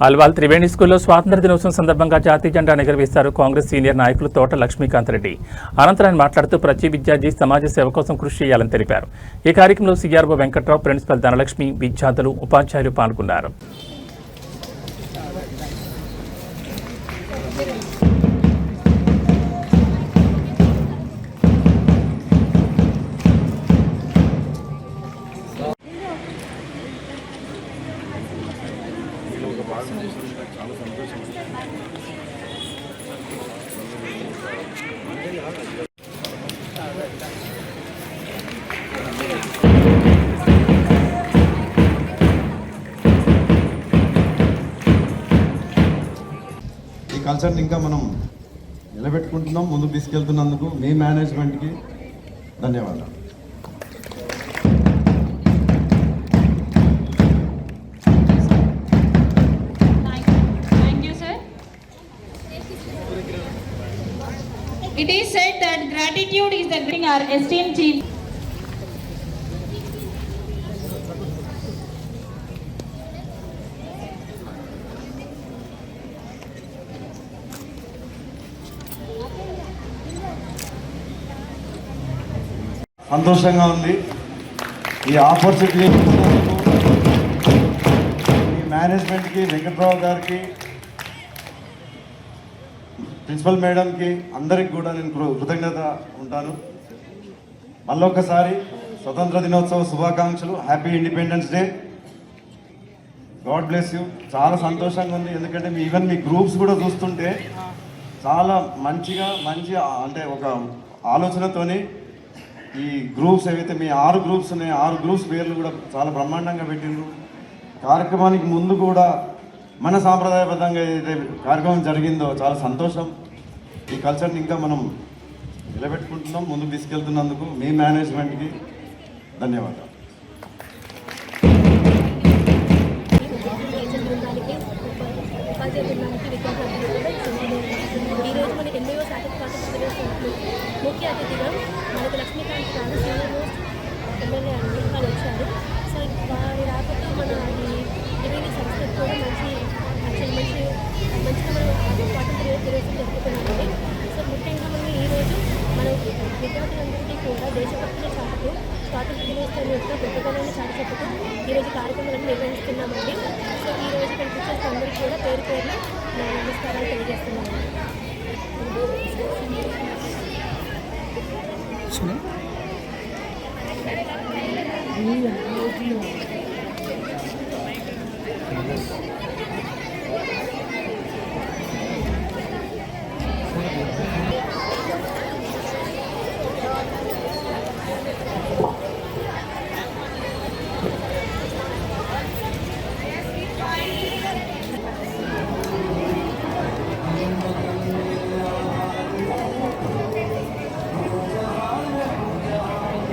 అల్వాల్ త్రివేణి స్కూల్లో స్వాతంత్ర దినోత్సవం సందర్భంగా జాతీయ జెండా ఎగురవేశారు కాంగ్రెస్ సీనియర్ నాయకులు తోట లక్ష్మీకాంత్ రెడ్డి. అనంతరం ఆయన మాట్లాడుతూ ప్రతి విద్యార్థి సమాజ సేవ కోసం కృషి చేయాలని తెలిపారు. ఈ కార్యక్రమంలో సీఆర్ఓ వెంకట్రావు, ప్రిన్సిపల్ ధనలక్ష్మి, విద్యార్థులు, ఉపాధ్యాయులు పాల్గొన్నారు. చాలా సంతోషం. ఈ కల్చర్ని ఇంకా మనం నిలబెట్టుకుంటున్నాం, ముందుకు తీసుకెళ్తున్నందుకు మీ మేనేజ్మెంట్కి ధన్యవాదాలు. It is said that gratitude is the greeting our esteemed chief. సంతోషంగా ఉంది. ఈ ఆపర్చునిటీ ఈ మేనేజ్మెంట్కి, వెంకట్రావు గారికి, ప్రిన్సిపల్ మేడంకి, అందరికి కూడా నేను కృతజ్ఞత ఉంటాను. మళ్ళొకసారి స్వతంత్ర దినోత్సవ శుభాకాంక్షలు. Happy independence day. God bless you. చాలా సంతోషంగా ఉంది, ఎందుకంటే ఈవెన్ మీ గ్రూప్స్ కూడా చూస్తుంటే చాలా మంచి అంటే ఒక ఆలోచనతోని ఈ గ్రూప్స్ ఏవైతే మీ 6 గ్రూప్స్ ఉన్నాయి, 6 గ్రూప్స్ పేర్లు కూడా చాలా బ్రహ్మాండంగా పెట్టిండ్రు. కార్యక్రమానికి ముందు కూడా మన సాంప్రదాయబద్ధంగా ఏదైతే కార్యక్రమం జరిగిందో చాలా సంతోషం. ఈ కల్చర్ని ఇంకా మనం నిలబెట్టుకుంటున్నాం, ముందుకు తీసుకెళ్తున్నందుకు మీ మేనేజ్మెంట్కి ధన్యవాదాలు. ఈరోజు మనకి 8వ ముఖ్య అతిథిగా మనకు లక్ష్మీకాంత్ గారు సీనియర్ మోస్ట్ ఎమ్మెల్యే అండి వాళ్ళు వచ్చారు. సో వారి రాకతో మన ఈ త్రివేణి సంస్థకు కూడా మంచిగా మనం స్వాతంత్ర దినోత్సవం జరుపుతున్నామండి. సో ముఖ్యంగా మనం ఈరోజు మన విద్యార్థులందరికీ కూడా దేశభక్తిని చాటుతూ స్వాతంత్ర దినోత్సవం యొక్క గొప్పతనాన్ని చాటి చెప్పుతూ ఈరోజు కార్యక్రమాలను నిర్వహిస్తున్నామండి. సో ఈరోజు ఇక్కడ టీచర్స్ అందరికీ కూడా పేరు పేరున నమస్కారాలు తెలియజేస్తున్నామండి. Yes.